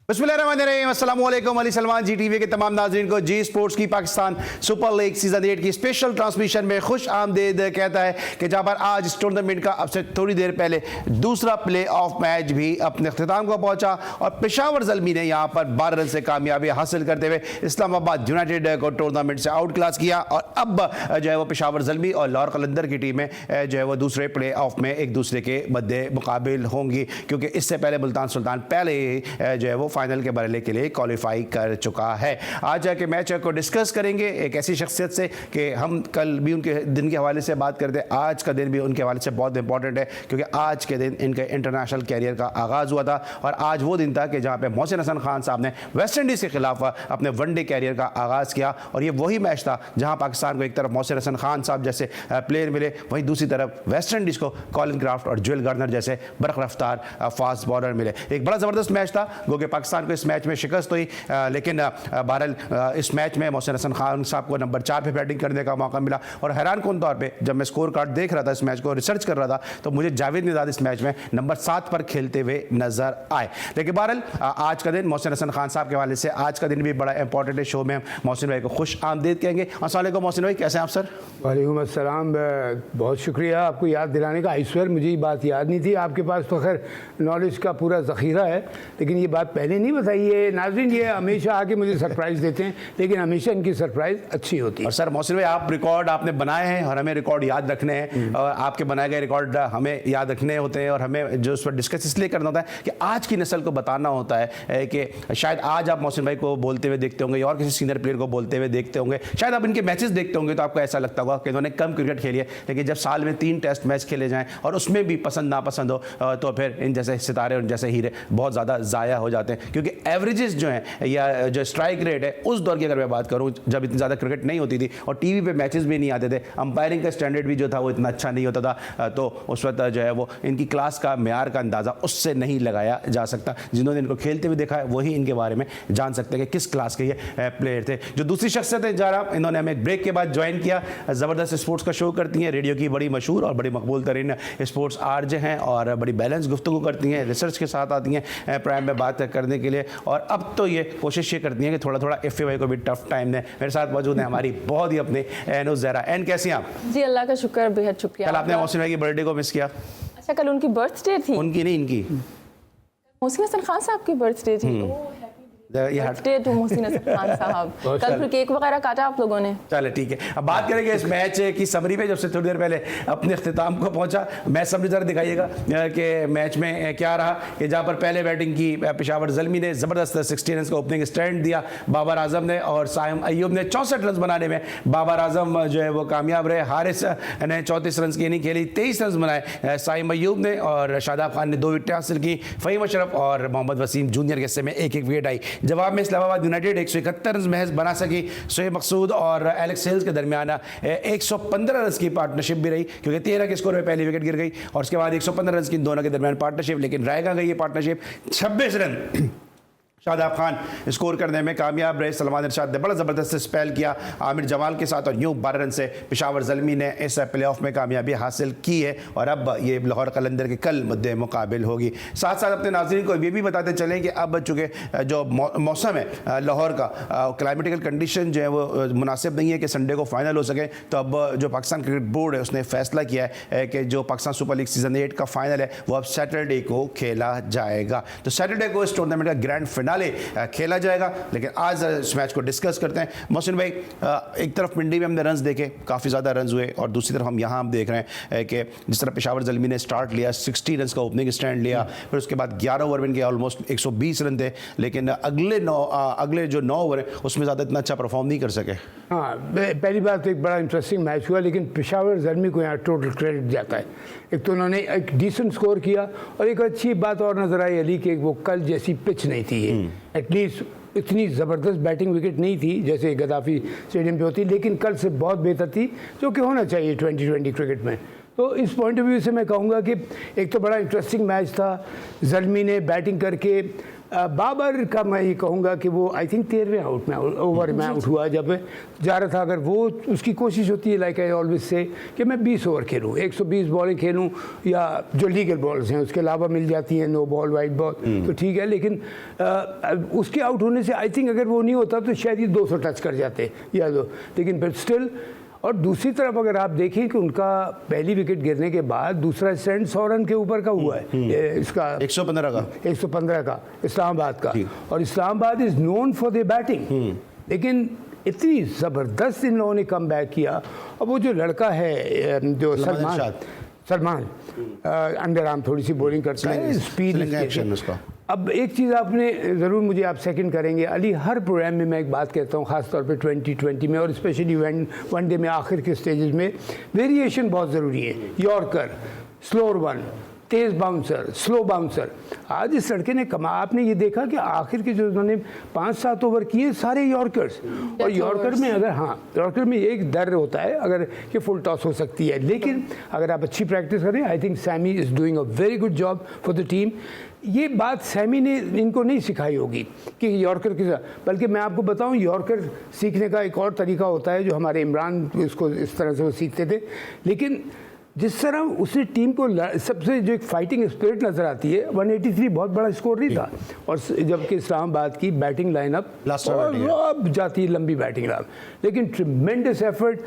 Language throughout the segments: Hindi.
बिस्मिल्लाहिर्रहमानिर्रहीम, अस्सलाम वालेकुम। अली सलमान जी टीवी के तमाम नाज़रीन को जी स्पोर्ट्स की पाकिस्तान सुपर लीग सीज़न 8 की स्पेशल ट्रांसमिशन में खुश आमदीद कहता है कि जहाँ पर आज इस टूर्नामेंट का अब से थोड़ी देर पहले दूसरा प्ले ऑफ मैच भी अपने अख्ताम को पहुँचा और पेशावर ज़ल्मी ने यहाँ पर 12 रन से कामयाबी हासिल करते हुए इस्लामाबाद यूनाइटेड को टूर्नामेंट से आउट क्लास किया। और अब जो है वो पेशावर ज़ल्मी और लाहौर कलंदर की टीमें जो है वो दूसरे प्ले ऑफ में एक दूसरे के मद्दे मुकाबिल होंगी, क्योंकि इससे पहले मुल्तान सुल्तान पहले ही जो है वो फाइनल के मरहले के लिए क्वालिफाई कर चुका है। आज के मैच को डिस्कस करेंगे एक ऐसी शख्सियत से कि हम कल भी उनके दिन के हवाले से बात करते हैं, आज का दिन भी उनके हवाले से बहुत इंपॉर्टेंट है, क्योंकि आज के दिन इनके इंटरनेशनल कैरियर का आगाज़ हुआ था और आज वो दिन था कि जहाँ पे मोहसिन हसन खान साहब ने वेस्ट इंडीज़ के खिलाफ अपने वनडे कैरियर का आगाज़ किया। और ये वही मैच था जहाँ पाकिस्तान को एक तरफ मोहसिन हसन खान साहब जैसे प्लेयर मिले, वहीं दूसरी तरफ वेस्ट इंडीज़ को कॉलिन क्राफ्ट और जुएल गार्नर जैसे बरख रफ्तार फास्ट बॉलर मिले। एक बड़ा ज़बरदस्त मैच था, जो कि पाकिस्तान को इस मैच में शिकस्त हुई, लेकिन बहरहाल इस मैच में मोहसिन हसन खान साहब को नंबर 4 पे बैटिंग करने का मौका मिला। और हैरान कौन तौर पे जब मैं स्कोर कार्ड देख रहा था, इस मैच को रिसर्च कर रहा था, तो मुझे जावेद निजाद इस मैच में नंबर 7 पर खेलते हुए नजर आए। लेकिन बहरहाल आज का दिन मोहसिन हसन खान साहब के हवाले से आज का दिन भी बड़ा इंपॉर्टेंट है। शो में हम मोहसिन भाई को खुश आमदीद कहेंगे। अस्सलाम वालेकुम मोहसिन भाई, कैसे हैं आप सर? वालेकुम अस्सलाम, बहुत शुक्रिया आपको याद दिलाने का। ईश्वर मुझे ये बात याद नहीं थी, आपके पास तो खैर नॉलेज का पूरा ज़ख़ीरा है, लेकिन ये बात पहले नहीं बताई है। नाज़रीन ये हमेशा आके मुझे सरप्राइज़ देते हैं, लेकिन हमेशा इनकी सरप्राइज़ अच्छी होती है। और सर मोहसिन भाई, आप रिकॉर्ड आपने बनाए हैं और हमें रिकॉर्ड याद रखने हैं, और आपके बनाए गए रिकॉर्ड हमें याद रखने होते हैं, और हमें जो उस पर डिस्कस इसलिए करना होता है कि आज की नस्ल को बताना होता है कि शायद आज आप मोहसिन भाई को बोलते हुए देखते होंगे और किसी सीनियर प्लेयर को बोलते हुए देखते होंगे, शायद आप इनके मैचेस देखते होंगे तो आपको ऐसा लगता होगा कि इन्होंने कम क्रिकेट खेली है, लेकिन जब साल में 3 टेस्ट मैच खेले जाएँ और उसमें भी पसंद नापसंद हो तो फिर इन जैसे सितारे और जैसे हीरे बहुत ज़्यादा ज़ाया हो जाते हैं। क्योंकि एवरेजेस जो हैं या जो स्ट्राइक रेट है उस दौर की अगर मैं बात करूं, जब इतनी ज़्यादा क्रिकेट नहीं होती थी और टीवी पे मैचेस भी नहीं आते थे, अंपायरिंग का स्टैंडर्ड भी जो था वो इतना अच्छा नहीं होता था, तो उस वक्त जो है वो इनकी क्लास का म्यार का अंदाज़ा उससे नहीं लगाया जा सकता। जिन्होंने इनको खेलते हुए देखा है वही इनके बारे में जान सकते हैं कि किस क्लास के ये प्लेयर थे। जो दूसरी शख्सियत है जारा, इन्होंने हमें ब्रेक के बाद ज्वाइन किया, ज़बरदस्त स्पोर्ट्स का शो करती हैं, रेडियो की बड़ी मशहूर और बड़ी मकबूल तरीन स्पोर्ट्स आरजे हैं और बड़ी बैलेंस गुफ्तगू करती हैं, रिसर्च के साथ आती हैं प्राइम में बात करने के लिए। और अब तो ये कोशिश ये करती हैं कि थोड़ा थोड़ा FA को भी टफ टाइम दें। मेरे साथ मौजूद है हमारी बहुत ही अपने एनो ज़हरा। एन, कैसी हैं आप? जी अल्लाह का शुक्र, बेहद शुक्रिया। कल आपने मोहसिन भाई की बर्थडे को मिस किया? अच्छा, कल उनकी बर्थडे थी? उनकी नहीं, इनकी। मोहसिन हसन खान साहब की बर्थडे थी। बर्थडे टू मोहसिन हसन खान साहब। कल फिर केक वगैरह काटा आप लोगों ने? चले ठीक है, अब बात करेंगे इस मैच की समरी पे, जब से थोड़ी देर पहले अपने अख्ताम को पहुंचा। मैच समरी जरा दिखाइएगा कि मैच में क्या रहा, कि जहाँ पर पहले बैटिंग की पेशावर ज़ल्मी ने ज़बरदस्त 60 रन का ओपनिंग स्टैंड दिया बाबर आजम ने, और साइम अयूब ने 64 रन बनाने में बाबर आजम जो है वो कामयाब रहे। हारिस ने 34 रन की इनिंग खेली, 23 रन बनाए साइम अयूब ने, और शादाब खान ने 2 विकेटें हासिल की। फ़हीम अशरफ और मोहम्मद वसीम जूनियर के हिस्से में एक विकेट आई। जवाब में इस्लामाबाद यूनाइटेड 171 रन महज बना सकी। शोएब मकसूद और एलेक्स हेल्स के दरमियान 115 रन की पार्टनरशिप भी रही, क्योंकि 13 के स्कोर में पहली विकेट गिर गई, और उसके बाद 115 रन की दोनों के दरमियान पार्टनरशिप, लेकिन रहेगा गई ये partnership 26 run Shadab Khan score करने में कामयाब रहे। सलमान इरशाद ने बड़ा ज़बरदस्त स्पेल किया आमिर जमाल के साथ, और यूँ 12 रन से पेशावर ज़ल्मी ने इस प्ले ऑफ में कामयाबी हासिल की है, और अब ये लाहौर कलंदर के कल मुद्दे मुकाबिल होगी। साथ साथ अपने नाज़रीन को ये भी बताते चलें कि अब चूँकि जो मौसम है लाहौर का, क्लाइमेटिकल कंडीशन जो है वो मुनासिब नहीं है कि संडे को फाइनल हो सके, तो अब जो पाकिस्तान क्रिकेट बोर्ड है उसने फैसला किया है कि जो पाकिस्तान सुपर लीग सीज़न 8 का फाइनल है वो अब सैटरडे को खेला जाएगा। तो सैटरडे को इस टूर्नामेंट का ग्रैंड फिनाले खेला जाएगा। लेकिन आज इस मैच को डिस्कस करते हैं। मोहसिन भाई, एक तरफ पिंडी में हमने रन्स देखे, काफ़ी ज़्यादा रन्स हुए, और दूसरी तरफ हम देख रहे हैं कि जिस तरह पेशावर ज़ल्मी ने स्टार्ट लिया, 60 रन का ओपनिंग स्टैंड लिया, फिर उसके बाद 11 ओवर में इनके ऑलमोस्ट 120 रन थे, लेकिन अगले जो 9 ओवर है उसमें ज़्यादा इतना अच्छा परफॉर्म नहीं कर सके। हाँ, पहली बात तो एक बड़ा इंटरेस्टिंग मैच हुआ, लेकिन पेशावर ज़ल्मी को यहाँ टोटल क्रेडिट जाता है। एक तो उन्होंने एक डिसेंट स्कोर किया, और एक अच्छी बात और नज़र आई अली कि वो कल जैसी पिच नहीं थी, एटलीस्ट इतनी ज़बरदस्त बैटिंग विकेट नहीं थी जैसे गद्दाफी स्टेडियम पे होती, लेकिन कल से बहुत बेहतर थी, जो कि होना चाहिए 2020 क्रिकेट में। तो इस पॉइंट ऑफ व्यू से मैं कहूँगा कि एक तो बड़ा इंटरेस्टिंग मैच था, ज़ल्मी ने बैटिंग करके, बाबर का मैं ये कहूँगा कि वो आई थिंक 13वें ओवर में आउट हुआ जब जा रहा था। अगर वो उसकी कोशिश होती है लाइक आई ऑलवेज से कि मैं 20 ओवर खेलूँ, 120 बॉलें खेलूँ, या जो लीगल बॉल्स हैं उसके अलावा मिल जाती हैं नो बॉल वाइट बॉल, तो ठीक है। लेकिन उसके आउट होने से आई थिंक अगर वो नहीं होता तो शायद ये 200 टच कर जाते या दो, लेकिन फिर स्टिल। और दूसरी तरफ अगर आप देखें कि उनका पहली विकेट गिरने के बाद दूसरा स्टैंड 100 रन के ऊपर का हुआ है, इसका 115 का इस्लामाबाद का, और Islamabad is known for the batting, लेकिन इतनी ज़बरदस्त इन लोगों ने कम बैक किया। और वो जो लड़का है जो सलमान अंडर आर्म थोड़ी सी बॉलिंग करता है, स्पीड। अब एक चीज़ आपने ज़रूर, मुझे आप सेकंड करेंगे अली, हर प्रोग्राम में मैं एक बात कहता हूँ, ख़ास तौर पे 2020 में और स्पेशली वनडे में आखिर के स्टेजेस में वेरिएशन बहुत ज़रूरी है। यॉर्कर, स्लोअर वन, तेज़ बाउंसर, स्लो बाउंसर। आज इस लड़के ने आपने ये देखा कि आखिर के जो उन्होंने 5-7 ओवर किए सारे यॉर्कर्स, और यॉर्कर में अगर यॉर्कर में एक डर होता है अगर कि फुल टॉस हो सकती है, लेकिन अगर आप अच्छी प्रैक्टिस करें, I think Sammy is doing a very good job for the team. ये बात सैमी ने इनको नहीं सिखाई होगी कि यॉर्कर के साथ, बल्कि मैं आपको बताऊं यॉर्कर सीखने का एक और तरीका होता है जो हमारे इमरान उसको इस तरह से वो सीखते थे, लेकिन जिस तरह उसने टीम को सबसे जो एक फाइटिंग स्पिरिट नज़र आती है, 183 बहुत बड़ा स्कोर नहीं था, और जबकि इस्लामाबाद की बैटिंग लाइनअप अब जाती है लंबी बैटिंग लाइन, लेकिन ट्रिमेंडस एफर्ट,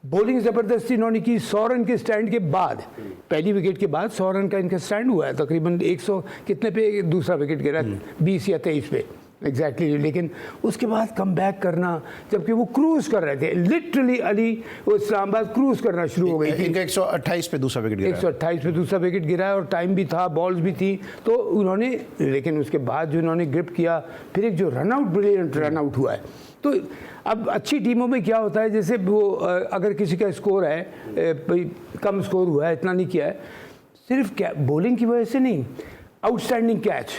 बॉलिंग ज़बरदस्ती इन्होंने की। 100 रन के स्टैंड के बाद, पहली विकेट के बाद 100 रन का इनका स्टैंड हुआ है, तकरीबन 100 कितने पे दूसरा विकेट गिरा, 20 या 23 पे एग्जैक्टली। लेकिन उसके बाद कम बैक करना, जबकि वो क्रूज कर रहे थे लिटरली अली, वो इस्लामाबाद क्रूज करना शुरू हो गई थी। 128 पे दूसरा विकेट गिरा, 128 पे दूसरा विकेट गिरा है, और टाइम भी था, बॉल्स भी थी, तो उन्होंने, लेकिन उसके बाद जो उन्होंने ग्रिप किया, फिर एक जो run out, brilliant run out हुआ है। तो अब अच्छी टीमों में क्या होता है, जैसे वो अगर किसी का स्कोर है कम स्कोर हुआ है, इतना नहीं किया है, सिर्फ बॉलिंग की वजह से नहीं, outstanding catch,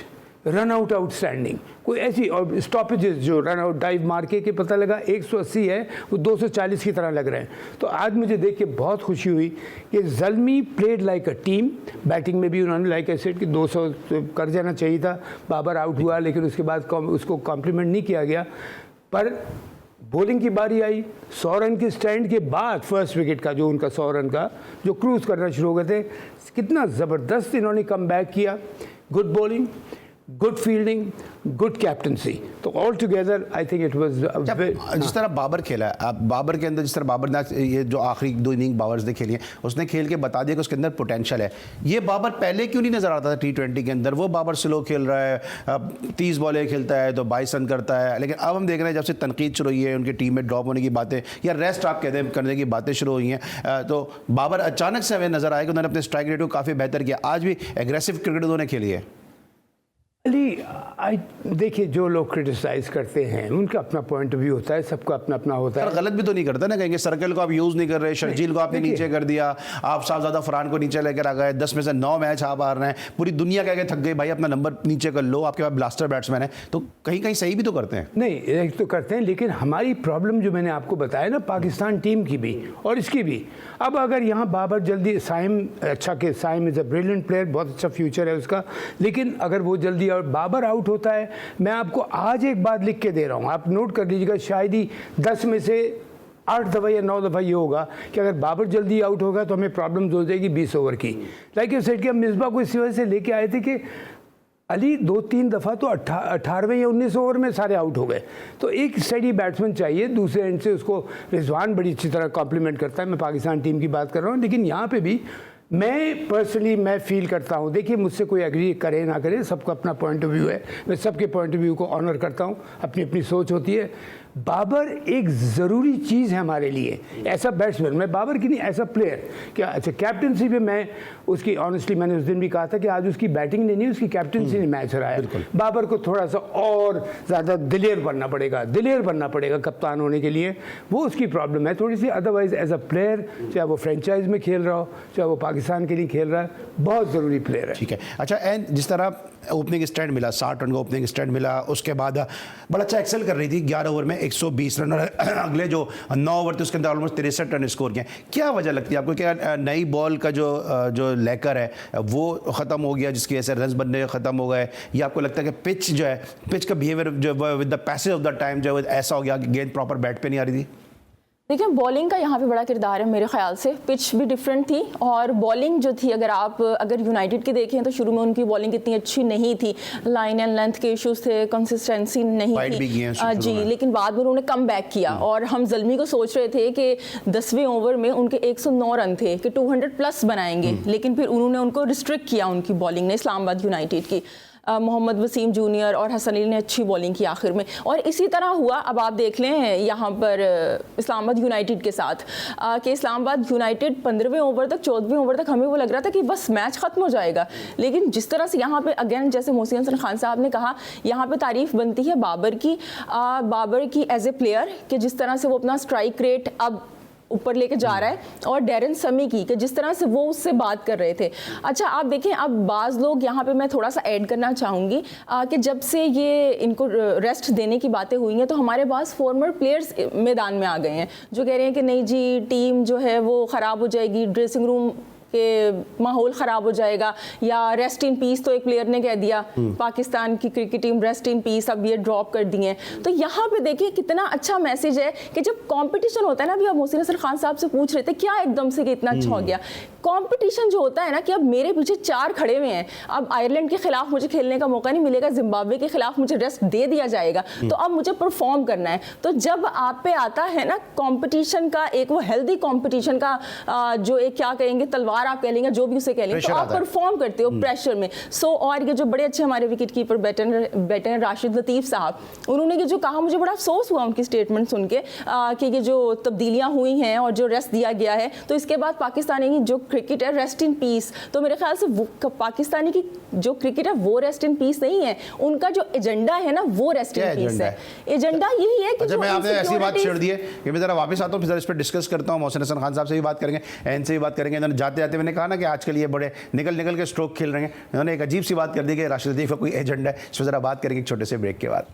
run out outstanding, कोई ऐसी, और स्टॉपेजेस जो रन आउट डाइव मार के पता लगा 180 है वो 240 की तरह लग रहे हैं। तो आज मुझे देख के बहुत खुशी हुई कि Zalmi played like a team, batting में भी उन्होंने लाइक आई सेड कि 200 कर जाना चाहिए था, बाबर आउट हुआ, लेकिन उसके बाद उसको कॉम्प्लीमेंट नहीं किया गया। पर बॉलिंग की बारी आई, 100 रन के स्टैंड के बाद फर्स्ट विकेट का जो उनका 100 रन का जो क्रूज करना शुरू हो गए थे, कितना ज़बरदस्त इन्होंने कम बैक किया। Good bowling, good fielding, good captaincy, तो all together I think it was. जिस तरह बाबर खेला है, आप बाबर के अंदर जिस तरह बाबर ने ये जो आखिरी 2 इनिंग बाबर्स ने खेली है, उसने खेल के बता दिया कि उसके अंदर पोटेंशियल है। ये बाबर पहले क्यों नहीं नजर आता था T20 के अंदर? वो बाबर स्लो खेल रहा है, 30 बॉलें खेलता है तो 22 रन करता है, लेकिन अब हम देख रहे हैं जब से तनकीद शुरू हुई है, उनकी टीम में ड्रॉप होने की बातें या रेस्ट आप कहते हैं करने की बातें शुरू हुई हैं, तो बाबर अचानक से हमें नजर आया कि उन्होंने अपने स्ट्राइक रेट को काफ़ी बेहतर किया। आज भी एग्रेसिव क्रिकेट उन्होंने खेली है। अली देखिए, जो लोग क्रिटिसाइज करते हैं उनका अपना पॉइंट ऑफ व्यू होता है, सबका अपना अपना होता है। गलत भी तो नहीं करता ना, कहेंगे सर्कल को आप यूज नहीं कर रहे, शर्जील को आपने नीचे कर दिया, आप साहबजादा फरहान को नीचे लेकर आ गए, 10 में से 9 मैच आप हार रहे हैं, पूरी दुनिया कह के थक गई भाई अपना नंबर नीचे कर लो, आपके पास ब्लास्टर बैट्समैन है, तो कहीं कहीं सही भी तो करते हैं। नहीं, एक तो करते हैं, लेकिन हमारी प्रॉब्लम जो मैंने आपको बताया ना, पाकिस्तान टीम की भी और इसकी भी, अब अगर यहाँ बाबर जल्दी, साइम अच्छा के Saim is a brilliant player, बहुत अच्छा फ्यूचर है उसका, लेकिन अगर वो जल्दी और बाबर आउट होता है, मैं आपको आज एक बात लिख के दे रहा हूँ, आप नोट कर लीजिएगा, शायद ही 10 में से 8 दफ़ा या 9 दफ़ा ये होगा कि अगर बाबर जल्दी आउट होगा तो हमें प्रॉब्लम्स हो जाएगी 20 ओवर की। लाइक यू सेड कि हम मिसबा को इसी वजह से लेके आए थे कि अली 2-3 दफ़ा तो 18वें या 19 ओवर में सारे आउट हो गए, तो एक स्टेडी बैट्समैन चाहिए। दूसरे एंड से उसको रिजवान बड़ी अच्छी तरह कॉम्प्लीमेंट करता है, मैं पाकिस्तान टीम की बात कर रहा हूँ, लेकिन यहाँ पे भी मैं पर्सनली मैं फील करता हूँ, देखिए मुझसे कोई एग्री करे ना करे, सबका अपना पॉइंट ऑफ व्यू है, मैं सबके पॉइंट ऑफ व्यू को ऑनर करता हूँ, अपनी अपनी सोच होती है। बाबर एक ज़रूरी चीज़ है हमारे लिए, ऐसा बैट्समैन, मैं बाबर की नहीं, ऐसा प्लेयर क्या। अच्छा, कैप्टनसी पे मैं उसकी ऑनेस्टली मैंने उस दिन भी कहा था कि आज उसकी बैटिंग ने नहीं, उसकी कैप्टनसी ने मैच हराया। बाबर को थोड़ा सा और ज़्यादा दिलेर बनना पड़ेगा कप्तान होने के लिए, वो उसकी प्रॉब्लम है थोड़ी सी। अदरवाइज एज अ प्लेयर, चाहे वो फ्रेंचाइज में खेल रहा हो, चाहे वो पाकिस्तान के लिए खेल रहा है, बहुत ज़रूरी प्लेयर है। ठीक है। अच्छा, एंड जिस तरह ओपनिंग स्टैंड मिला, 60 रन का ओपनिंग स्टैंड मिला, उसके बाद बड़ा अच्छा एक्सेल कर रही थी, 11 ओवर में 120 रन, और अगले जो 9 ओवर थे उसके अंदर ऑलमोस्ट 63 रन स्कोर किए। क्या वजह लगती है आपको, क्या नई बॉल का जो लेकर है वो ख़त्म हो गया जिसकी वजह से रन बनने ख़त्म हो गए, या आपको लगता है कि पिच जो है, पिच का बिहेवियर जो with the passage of the time जो है ऐसा हो गया कि गेंद प्रॉपर बैट पे नहीं आ रही थी? देखिए, बॉलिंग का यहाँ पे बड़ा किरदार है मेरे ख्याल से। पिच भी डिफरेंट थी और बॉलिंग जो थी, अगर यूनाइटेड की देखें तो शुरू में उनकी बॉलिंग इतनी अच्छी नहीं थी, लाइन एंड लेंथ के इश्यूज थे, कंसिस्टेंसी नहीं थी जी, लेकिन बाद में उन्होंने कम बैक किया और हम ज़ल्मी को सोच रहे थे कि 10वें ओवर में उनके 109 रन थे कि 200 प्लस बनाएंगे, लेकिन फिर उन्होंने उनको रिस्ट्रिक्ट किया उनकी बॉलिंग ने, इस्लामाबाद यूनाइटेड की। मोहम्मद वसीम जूनियर और हसन अली ने अच्छी बॉलिंग की आखिर में, और इसी तरह हुआ। अब आप देख लें यहाँ पर इस्लामाबाद यूनाइटेड के साथ कि इस्लामाबाद यूनाइटेड 15वें ओवर तक, 14वें ओवर तक हमें वो लग रहा था कि बस मैच ख़त्म हो जाएगा, लेकिन जिस तरह से यहाँ पे अगेन जैसे मोहसिन हसन खान साहब ने कहा, यहाँ पे तारीफ़ बनती है बाबर की एज ए प्लेयर, कि जिस तरह से वो अपना स्ट्राइक रेट अब ऊपर लेके जा रहा है, और डैरन समी की कि जिस तरह से वो उससे बात कर रहे थे। अच्छा, आप देखें, अब बाज़ लोग यहाँ पे मैं थोड़ा सा ऐड करना चाहूँगी कि जब से ये इनको रेस्ट देने की बातें हुई हैं तो हमारे पास फॉर्मर प्लेयर्स मैदान में आ गए हैं जो कह रहे हैं कि नहीं जी, टीम जो है वो ख़राब हो जाएगी, ड्रेसिंग रूम के माहौल ख़राब हो जाएगा, या रेस्ट इन पीस, तो एक प्लेयर ने कह दिया पाकिस्तान की cricket team rest in peace, अब ये ड्रॉप कर दिए। तो यहाँ पे देखिए कितना अच्छा मैसेज है कि जब कंपटीशन होता है ना, अभी आप मोहसिन हसन खान साहब से पूछ रहे थे क्या एकदम से कि इतना अच्छा हो गया, कंपटीशन जो होता है ना, कि अब मेरे पीछे 4 खड़े हुए हैं, अब आयरलैंड के खिलाफ मुझे खेलने का मौका नहीं मिलेगा, जिम्बाब्वे के खिलाफ मुझे रेस्ट दे दिया जाएगा, तो अब मुझे परफॉर्म करना है। तो जब आप पे आता है ना कंपटीशन का, एक वो हेल्दी कंपटीशन का जो एक क्या कहेंगे तलवार आप कह लेंगे, जो भी उसे कह लेंगे, तो आप परफॉर्म करते हो प्रेशर में। और ये जो बड़े अच्छे हमारे विकेट कीपर बैटर राशिद लतीफ़ साहब, उन्होंने ये जो कहा, मुझे बड़ा अफसोस हुआ उनकी स्टेटमेंट सुन के कि ये जो तब्दीलियां हुई हैं और जो रेस्ट दिया गया है, तो इसके बाद पाकिस्तानी की जो क्रिकेट है रेस्ट इन पीस, तो मेरे ख्याल से पाकिस्तानी की जो क्रिकेट है वो रेस्ट इन पीस नहीं है, उनका जो एजेंडा है ना वो रेस्ट इन पीस है। एजेंडा यही है कि मैं आपने ऐसी बात छेड़ दी है कि मैं जरा वापस आता हूँ, फिर इस पर डिस्कस करता हूँ। मोहसिन हसन खान साहब से भी बात करेंगे, एन से भी बात करेंगे। इन्होंने जाते जाते मैंने कहा ना कि आजकल ये बड़े निकल के स्ट्रोक खेल रहे हैं, इन्होंने एक अजीब सी बात कर दी कि राशिद लतीफ़ का कोई एजेंडा है। इस पर जरा बात करेंगे एक छोटे से ब्रेक के बाद।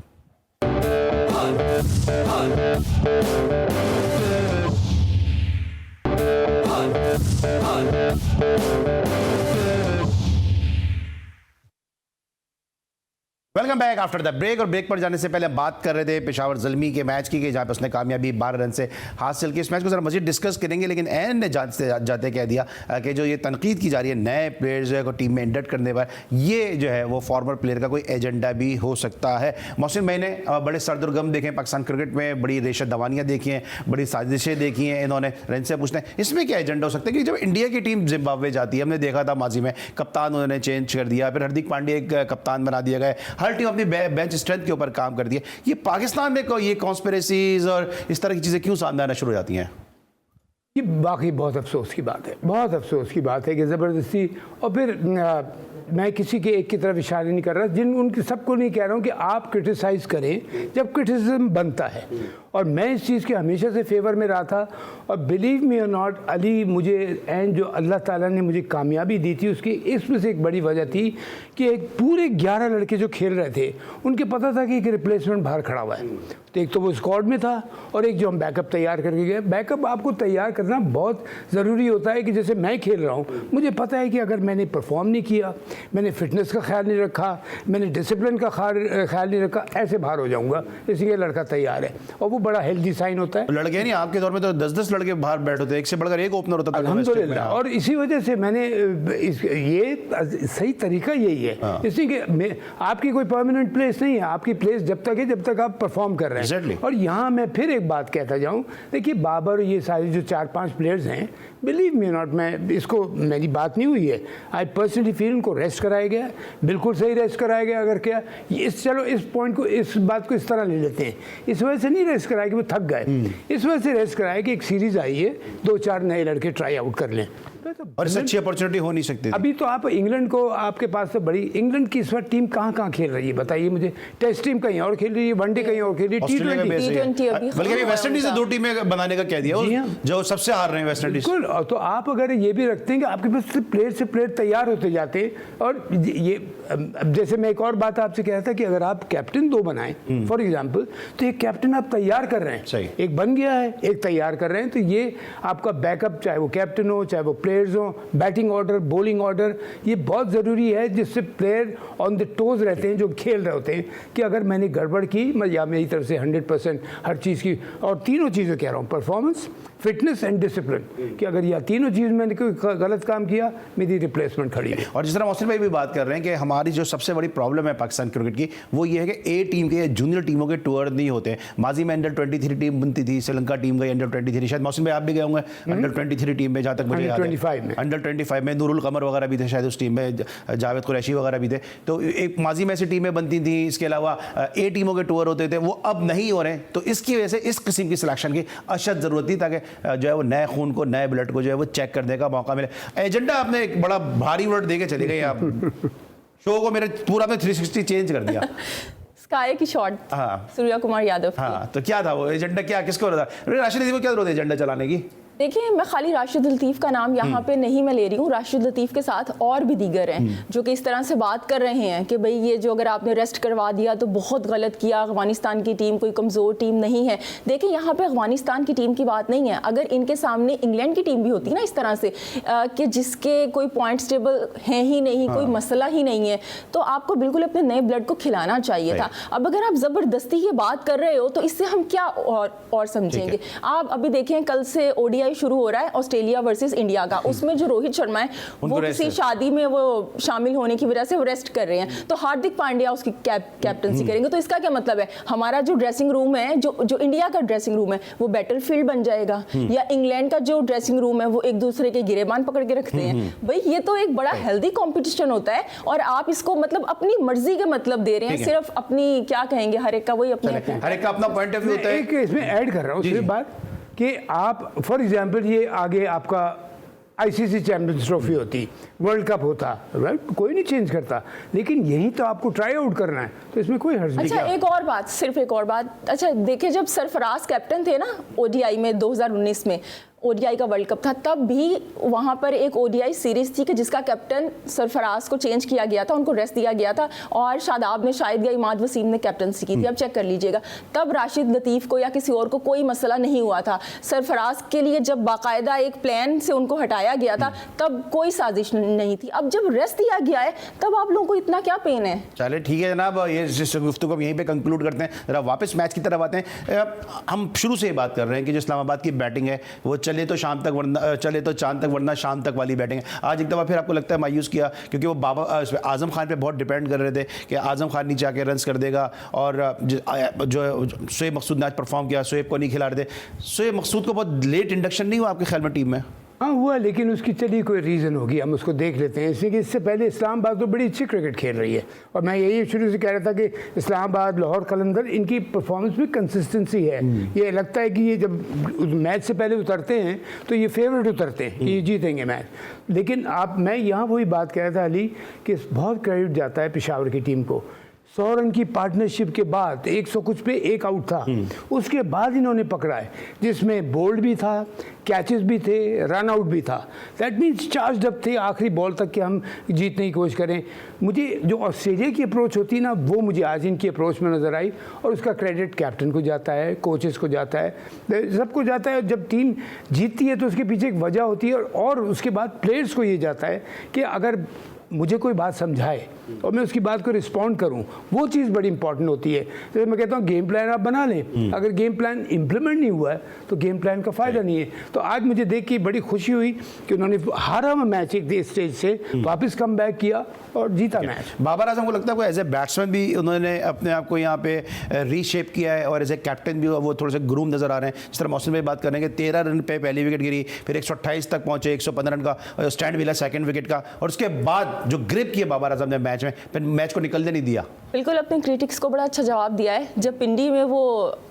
Welcome back after the break. और ब्रेक पर जाने से पहले हम बात कर रहे थे पेशावर ज़ल्मी के मैच की, कि जहाँ पर उसने कामयाबी 12 रन से हासिल की। इस मैच को जरा मज़ीद डिस्कस करेंगे, लेकिन एन ने जाते कह दिया कि जो ये तनकीद की जा रही है नए प्लेयर जो है को टीम में इंडक्ट करने पर, ये जो है वो फॉर्मर प्लेयर का कोई एजेंडा भी हो सकता है। मोहसिन भाई ने बड़े सरदुर्गम देखे पाकिस्तान क्रिकेट में, बड़ी रेशत दवानियाँ देखी हैं, बड़ी साजिशें देखी हैं इन्होंने। रन से पूछते हैं इसमें क्या एजेंडा हो सकता है कि जब इंडिया की टीम जिम्बाब्वे जाती है, हमने देखा था माजी में कप्तान उन्होंने चेंज कर दिया, फिर हार्दिक पांड्या एक कप्तान बना दिया गया, हर टीम अपनी बेंच स्ट्रेंथ के ऊपर काम कर दिया। ये पाकिस्तान में ये कॉन्स्पिरेसीज और इस तरह की चीज़ें क्यों सामने आना शुरू हो जाती हैं? ये वाकई बहुत अफसोस की बात है, बहुत अफसोस की बात है कि ज़बरदस्ती। और फिर मैं किसी के एक की तरफ इशारे नहीं कर रहा, उनके सबको नहीं कह रहा हूँ कि आप क्रिटिसाइज़ करें जब क्रिटिसिज्म बनता है, और मैं इस चीज़ के हमेशा से फेवर में रहा था। और बिलीव मी और नॉट, अली मुझे एंड जो अल्लाह ताला ने मुझे कामयाबी दी थी उसकी इसमें से एक बड़ी वजह थी कि एक पूरे 11 लड़के जो खेल रहे थे उनके पता था कि एक रिप्लेसमेंट बाहर खड़ा हुआ है। तो एक तो वो स्क्वाड में था और एक जो हम बैकअप तैयार करके गए। बैकअप आपको तैयार करना बहुत ज़रूरी होता है कि जैसे मैं खेल रहा हूँ, मुझे पता है कि अगर मैंने परफॉर्म नहीं किया, मैंने फिटनेस का ख्याल नहीं रखा, मैंने डिसिप्लिन का ख्याल नहीं रखा, ऐसे बाहर हो जाऊँगा। इसलिए लड़का तैयार है और वो बड़ा हेल्दी साइन होता है। लड़के नहीं, आपके दौर में तो 10-10 लड़के बाहर बैठे होते, एक से बढ़कर एक ओपनर होता था अल्हम्दुलिल्लाह। और इसी वजह से मैंने ये सही तरीका यही है, इसलिए कि आपकी कोई परमानेंट प्लेस नहीं है, आपकी प्लेस जब तक है जब तक आप परफॉर्म कर रहे हैं। और यहाँ मैं फिर एक बात कहता जाऊँ, देखिए बाबर, ये सारे जो 4-5 प्लेयर्स हैं, बिलीव मी नॉट, मैं इसको मेरी बात नहीं हुई है, आई पर्सनली फील उनको रेस्ट कराया गया, बिल्कुल सही रेस्ट कराया गया। अगर क्या चलो इस पॉइंट को, इस बात को इस तरह ले लेते हैं, इस वजह से नहीं रेस्ट कराया कि वो थक गए, इस वजह से रेस्ट कराया कि एक सीरीज़ आई है, 2-4 नए लड़के ट्राई आउट कर लें। और इससे अच्छी अपॉर्चुनिटी हो नहीं सकती। अभी तो आप इंग्लैंड को, आपके पास तो बड़ी इंग्लैंड की इस वक्त टीम कहाँ खेल रही है बताइए मुझे। टेस्ट टीम कहीं और खेल रही है, वनडे कहीं और खेल रही है, T20 बल्कि अभी वेस्ट इंडीज से 2 टीमें बनाने का कह दिया, जो सबसे हार रहे हैं वेस्ट इंडीज। बिल्कुल। तो आप अगर ये भी रखते हैं कि आपके पास प्लेयर से प्लेयर तैयार होते जाते हैं, और ये अब जैसे मैं एक और बात आपसे कह रहा था कि अगर आप कैप्टन 2 बनाएं फॉर एग्जांपल, तो एक कैप्टन आप तैयार कर रहे हैं, सही। एक बन गया है, एक तैयार कर रहे हैं, तो ये आपका बैकअप, चाहे वो कैप्टन हो, चाहे वो प्लेयर्स हो, बैटिंग ऑर्डर, बॉलिंग ऑर्डर, ये बहुत ज़रूरी है, जिससे प्लेयर ऑन द टोज रहते हैं जो खेल रहे होते हैं कि अगर मैंने गड़बड़ की या मेरी तरफ से 100% हर चीज़ की, और तीनों चीज़ें कह रहा हूँ, परफॉर्मेंस, फिटनेस एंड डिसिप्लिन, कि अगर यह तीनों चीज़ मैंने कोई गलत काम किया, मेरी रिप्लेसमेंट खड़ी है। और जिस तरह मोहसिन भाई भी बात कर रहे हैं कि हमारी जो सबसे बड़ी प्रॉब्लम है पाकिस्तान क्रिकेट की, वो ये है कि ए टीम के जूनियर टीमों के टूर नहीं होते हैं। माजी में अंडर 23 टीम बनती थी, श्रीलंका टीम गई अंडर 23, शायद मोहसिन भाई आप भी गए होंगे अंडर 23 टीम में, जहाँ तक मुझे याद है अंडर 25 में नूरुल कमर वगैरह भी थे शायद उस टीम में, जावेद कुरैशी वगैरह भी थे। तो एक माजी में ऐसी टीमें बनती थी, इसके अलावा ए टीमों के टूर होते थे, वो अब नहीं हो रहे हैं। तो इसकी वजह से इस किस्म की सिलेक्शन की अशद ज़रूरत थी, ताकि जो है वो नए खून को, नए ब्लड को जो है वो चेक करने का मौका मिले। एजेंडा आपने एक बड़ा भारी वर्ड दे के चले गए आप शो को, मेरे पूरा आपने 360 चेंज कर दिया। स्काई की शॉट, हाँ, सूर्या कुमार यादव की। हाँ, तो क्या था वो एजेंडा, क्या किसको हो रहा था? राशिद लतीफ़ को क्या जरूरत है एजेंडा चलाने की? देखिए, मैं खाली राशिद लतीफ़ का नाम यहाँ पे नहीं मैं ले रही हूँ, राशिद लतीफ़ के साथ और भी दीगर हैं जो कि इस तरह से बात कर रहे हैं कि भाई ये जो अगर आपने रेस्ट करवा दिया तो बहुत गलत किया, अफगानिस्तान की टीम कोई कमज़ोर टीम नहीं है। देखिए, यहाँ पे अफगानिस्तान की टीम की बात नहीं है, अगर इनके सामने इंग्लैंड की टीम भी होती ना इस तरह से कि जिसके कोई पॉइंट्स टेबल हैं ही नहीं, कोई मसला ही नहीं है, तो आपको बिल्कुल अपने नए ब्लड को खिलाना चाहिए था। अब अगर आप ज़बरदस्ती ये बात कर रहे हो तो इससे हम क्या और समझेंगे? आप अभी देखें, कल से ODI शुरू हो रहा है ऑस्ट्रेलिया वर्सेस इंडिया का, उसमें जो रोहित शर्मा है वो किसी शादी में वो शामिल होने की वजह से वो रेस्ट कर रहे हैं, तो हार्दिक पांड्या उसकी कैप्टनसी करेंगे। तो इसका क्या मतलब है? हमारा जो ड्रेसिंग रूम है, जो इंडिया का ड्रेसिंग रूम है, वो बैटलफील्ड बन जाएगा, या इंग्लैंड का जो ड्रेसिंग रूम है वो एक दूसरे के गिरेबान पकड़ के रखते हैं। भाई ये तो एक बड़ा हेल्दी कॉम्पिटिशन होता है, और आप इसको मतलब अपनी मर्जी के मतलब दे रहे हैं, सिर्फ अपनी क्या कहेंगे, हर एक का वही हर एक का अपना पॉइंट ऑफ व्यू होता है। एक इसमें ऐड कर रहा हूँ सिर्फ बात कि आप फॉर एग्जांपल ये आगे आपका ICC चैंपियंस ट्रॉफी होती, वर्ल्ड कप होता, राइट, कोई नहीं चेंज करता, लेकिन यही तो आपको ट्राई आउट करना है, तो इसमें कोई हर्ज नहीं। अच्छा, एक और बात, सिर्फ एक और बात। अच्छा देखिए, जब सरफराज कैप्टन थे ना ODI में 2019 में, ODI का वर्ल्ड कप था, तब भी वहाँ पर एक ODI सीरीज थी कि जिसका कैप्टन सरफराज को चेंज किया गया था, उनको रेस्ट दिया गया था, और शादाब ने शायद या इमाद वसीम ने कैप्टनसी की थी। अब चेक कर लीजिएगा, तब राशिद लतीफ़ को या किसी और को कोई मसला नहीं हुआ था। सरफराज के लिए जब बाकायदा एक प्लान से उनको हटाया गया था, तब कोई साजिश नहीं थी। अब जब रेस्ट दिया गया है, तब आप लोगों को इतना क्या पेन है? चले ठीक है जनाब, ये गुफ्तगू को यहीं पे कंक्लूड करते हैं। जरा वापस मैच की तरफ आते हैं। हम शुरू से ही बात कर रहे हैं कि जो इस्लामाबाद की बैटिंग है वो चले तो शाम तक वरना चले तो चांद तक वरना शाम तक वाली बैटिंग है। आज एक दफ़ा फिर आपको लगता है मायूस किया, क्योंकि वो आज़म खान पे बहुत डिपेंड कर रहे थे कि आज़म खान नीचे आके रन्स कर देगा, और जो शोएब मकसूद ने आज परफॉर्म किया, शोएब को नहीं खिला रहे थे। शोएब मकसूद को बहुत लेट इंडक्शन नहीं हुआ आपके ख्याल में टीम में? हाँ हुआ, लेकिन उसकी चलिए कोई रीज़न होगी, हम उसको देख लेते हैं। इसलिए कि इससे पहले इस्लामाबाद तो बड़ी अच्छी क्रिकेट खेल रही है, और मैं यही शुरू से कह रहा था कि इस्लामाबाद, लाहौर कलंदर, इनकी परफॉर्मेंस में कंसिस्टेंसी है। ये लगता है कि ये जब मैच से पहले उतरते हैं तो ये फेवरेट उतरते हैं कि ये जीतेंगे मैच। लेकिन मैं यहाँ वही बात कह रहा था अली, कि बहुत क्रेडिट जाता है पेशावर की टीम को। 100 रन की पार्टनरशिप के बाद 100 कुछ पे एक आउट था, उसके बाद इन्होंने पकड़ा है, जिसमें बोल्ड भी था, कैचेस भी थे, रन आउट भी था। दैट मीन्स चार्ज अप थे आखिरी बॉल तक कि हम जीतने की कोशिश करें। मुझे जो ऑस्ट्रेलिया की अप्रोच होती है ना, वो मुझे आज इनकी अप्रोच में नज़र आई, और उसका क्रेडिट कैप्टन को जाता है, कोचेस को जाता है, सबको जाता है। जब टीम जीतती है तो उसके पीछे एक वजह होती है, और उसके बाद प्लेयर्स को ये जाता है कि अगर मुझे कोई बात समझाए और मैं उसकी बात को रिस्पॉन्ड करूं, वो चीज़ बड़ी इंपॉर्टेंट होती है। जैसे मैं कहता हूं गेम प्लान आप बना लें, अगर गेम प्लान इम्प्लीमेंट नहीं हुआ है तो गेम प्लान का फ़ायदा नहीं है। तो आज मुझे देख के बड़ी खुशी हुई कि उन्होंने हारा हुआ मैच एक स्टेज से वापस कम बैक किया और जीता मैच। बाबर आजम को लगता है एज ए बैट्समैन भी उन्होंने अपने आप को यहाँ पे रीशेप किया है, और एज ए कैप्टन भी वो थोड़े से ग्रूम नज़र आ रहे हैं। जिस तरह मौसम में बात करेंगे, 13 रन पे पहली विकेट गिरी, फिर 128 तक पहुंचे, 115 रन का स्टैंड मिला सेकंड विकेट का, और उसके बाद जो ग्रिप किया बाबर आजम ने मैच में, फिर मैच को निकलने नहीं दिया। बिल्कुल, अपने क्रिटिक्स को बड़ा अच्छा जवाब दिया है। जब पिंडी में वो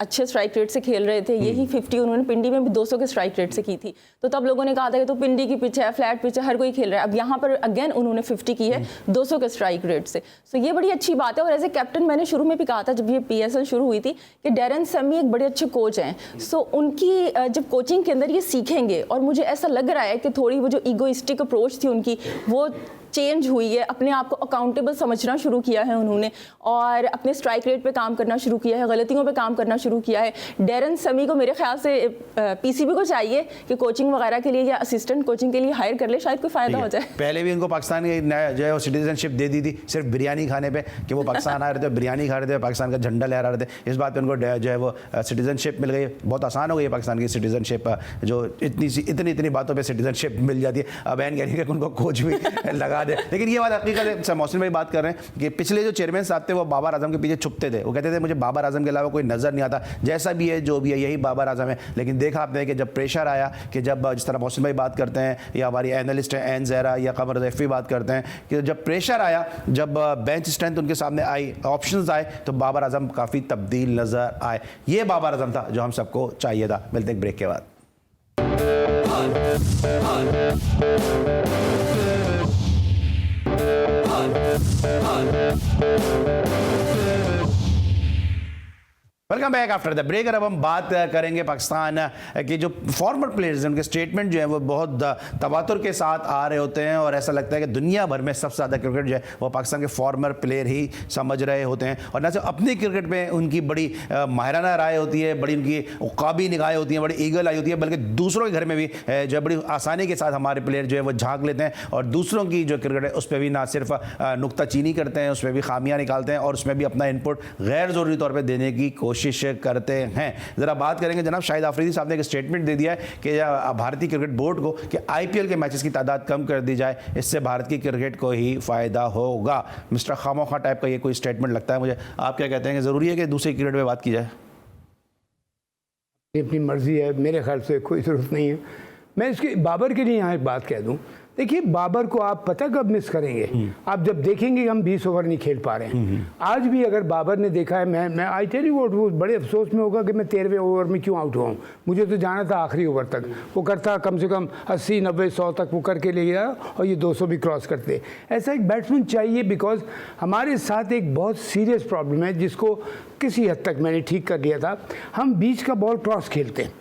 अच्छे स्ट्राइक रेट से खेल रहे थे, यही 50 उन्होंने पिंडी में भी 200 के स्ट्राइक रेट से की थी, तो तब लोगों ने कहा था कि तो पिंडी की पिच है, फ्लैट पिच है, हर कोई खेल रहा है। अब यहाँ पर अगेन उन्होंने 50 की है 200 के स्ट्राइक रेट से, सो ये बड़ी अच्छी बात है। और एज ए कैप्टन मैंने शुरू में भी कहा था जब ये PSL शुरू हुई थी कि डैरन सेमी एक बड़े अच्छे कोच हैं, सो उनकी जब कोचिंग के अंदर ये सीखेंगे, और मुझे ऐसा लग रहा है कि थोड़ी वो जो ईगोइस्टिक अप्रोच थी उनकी, वो चेंज हुई है, अपने आप को अकाउंटेबल समझना शुरू किया है उन्होंने और अपने स्ट्राइक रेट पे काम करना शुरू किया है, गलतियों पे काम करना शुरू किया है। डेरन समी को मेरे ख्याल से पीसीबी को चाहिए कि कोचिंग वगैरह के लिए या असिस्टेंट कोचिंग के लिए हायर कर ले, शायद कोई फ़ायदा हो जाए। पहले भी उनको पाकिस्तान की जो है वो सिटीजनशिप दे दी थी सिर्फ बिरयानी खाने पे, कि वो पाकिस्तान आ रहे थे, बिरयानी खा रहे थे, पाकिस्तान का झंडा लहरा रहे थे, इस बात पे उनको जो है वो सिटीजनशिप मिल गई। बहुत आसान हो गई है पाकिस्तान की सिटीजनशिप, जो इतनी बातों पे सिटीजनशिप मिल जाती है। अब एन कहने कि उनको कोच भी लगा दे। लेकिन ये बात हकीकत है, मोहसिन भाई बात कर रहे हैं कि पिछले जो चेयरमैन साहब थे वो बाबर आजम के पीछे छुपते थे, वो कहते थे मुझे बाबर आजम के अलावा कोई नज़र नहीं आता, जैसा भी है जो भी है यही बाबर आजम है। लेकिन देखा आपने कि जब प्रेशर आया, कि जब जिस तरह मोहसिन भाई बात करते हैं या हमारी एनालिस्ट हैं एन जहरा या कमर ज़ैफ़ी बात करते हैं कि जब प्रेशर आया, जब बेंच स्ट्रेंथ उनके सामने आई, ऑप्शंस आए, तो बाबर आजम काफ़ी तब्दील नज़र आए। ये बाबर आजम था जो हम सबको चाहिए था। मिलते एक ब्रेक के बाद। Welcome back after the break. अब हम बात करेंगे पाकिस्तान के जो फॉर्मर प्लेयर्स हैं, उनके स्टेटमेंट जो है वो बहुत तवातुर के साथ आ रहे होते हैं और ऐसा लगता है कि दुनिया भर में सबसे ज़्यादा क्रिकेट जो है वो पाकिस्तान के फॉर्मर प्लेयर ही समझ रहे होते हैं। और न सिर्फ अपनी क्रिकेट में उनकी बड़ी माहिराना राय होती है, बड़ी उनकी उकाबी निगाहें होती हैं, बड़ी ईगल आई होती है, बल्कि दूसरों के घर में भी जो है बड़ी आसानी के साथ हमारे प्लेयर जो है वो झांक लेते हैं और दूसरों की जो क्रिकेट है उस पर भी ना सिर्फ नुक्ताचीनी करते हैं, उस पर भी खामियाँ निकालते हैं और उसमें भी अपना इनपुट गैर ज़रूरी तौर पर देने की कोशिश करते हैं। ज़रा बात करेंगे, जनाब शाहिद आफरीदी साहब ने एक स्टेटमेंट दे दिया है कि भारतीय क्रिकेट बोर्ड को कि आईपीएल के मैचेस की तादाद कम कर दी जाए, इससे भारत की क्रिकेट को ही फ़ायदा होगा। मिस्टर खामोखा टाइप का ये कोई स्टेटमेंट लगता है मुझे। आप क्या कहते हैं कि ज़रूरी है कि दूसरी क्रिकेट में बात की जाए? अपनी मर्जी है, मेरे ख्याल से कोई ज़रूरत नहीं है। मैं इसके बाबर के लिए यहाँ एक बात कह दूँ। देखिए, बाबर को आप पता कब मिस करेंगे, आप जब देखेंगे कि हम 20 ओवर नहीं खेल पा रहे हैं। आज भी अगर बाबर ने देखा है, मैं आई टेल यू व्हाट, वो बड़े अफसोस में होगा कि मैं 13वें ओवर में क्यों आउट हुआ हूँ। मुझे तो जाना था आखिरी ओवर तक, वो करता कम से कम 80, 90, 100 तक वो करके ले गया और ये 200 भी क्रॉस करते। ऐसा एक बैट्समैन चाहिए, बिकॉज हमारे साथ एक बहुत सीरियस प्रॉब्लम है जिसको किसी हद तक मैंने ठीक कर लिया था। हम बीच का बॉल क्रॉस खेलते हैं।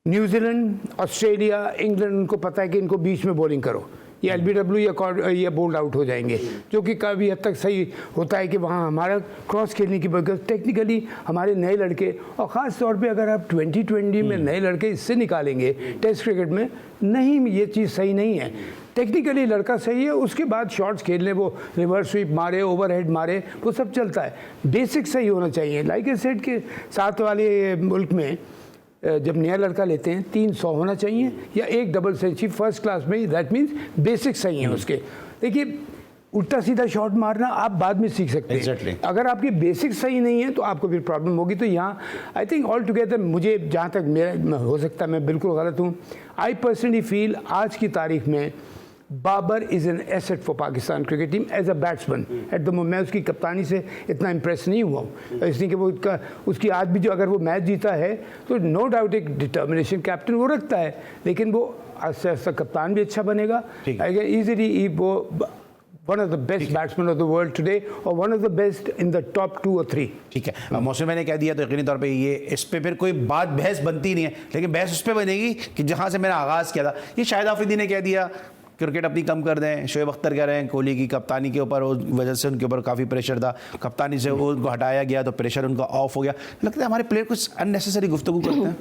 न्यूजीलैंड, ऑस्ट्रेलिया, इंग्लैंड, उनको पता है कि इनको बीच में बॉलिंग करो, ये LBW या बोल्ड आउट हो जाएंगे, जो कि काफ़ी हद तक सही होता है कि वहाँ हमारा क्रॉस खेलने की वजह टेक्निकली हमारे नए लड़के, और ख़ास तौर पे अगर आप 2020 में नए लड़के इससे निकालेंगे टेस्ट क्रिकेट में, नहीं, ये चीज़ सही नहीं है। टेक्निकली लड़का सही है, उसके बाद शॉट्स खेलने, वो रिवर्स स्वीप मारे, ओवरहेड मारे, वो सब चलता है। बेसिक सही होना चाहिए। लाइक ए सेट के साथ वाले मुल्क में जब नया लड़का लेते हैं 300 होना चाहिए या एक डबल सेंचुरी फर्स्ट क्लास में, दैट मीन्स बेसिक सही है उसके। देखिए, उल्टा सीधा शॉट मारना आप बाद में सीख सकते हैं। Exactly. अगर आपकी बेसिक सही नहीं है तो आपको फिर प्रॉब्लम होगी। तो यहाँ आई थिंक ऑल टुगेदर, मुझे जहाँ तक मेरा हो सकता है मैं बिल्कुल गलत हूँ, आई पर्सनली फील आज की तारीख में Babar is an asset for Pakistan cricket team as a batsman at the moment. मैं उसकी कप्तानी से इतना इम्प्रेस नहीं हुआ हूँ, इसलिए कि वो उसकी आज भी जो अगर वो मैच जीता है तो नो डाउट एक डिटर्मिनेशन कैप्टन वो रखता है, लेकिन वो आस्ते आस्ते कप्तान भी अच्छा बनेगा। ईजिली वो one of the best batsman of the world today और one of the best in the top 2 और 3। ठीक है, मौसम मैंने कह दिया तो यकीनी तौर पे ये इस पे फिर कोई बात बहस बनती नहीं है, लेकिन बहस उस पर बनेगी कि जहाँ से मैंने आगाज़ किया था। ये शाहिद आफरीदी ने कह दिया क्रिकेट अपनी कम कर दें। शोएब अख्तर कह रहे हैं कोहली की कप्तानी के ऊपर, उस वजह से उनके ऊपर काफ़ी प्रेशर था, कप्तानी से उनको हटाया गया तो प्रेशर उनका ऑफ हो गया। लगता है हमारे प्लेयर कुछ अननेसेसरी गुफ्तगू करते हैं।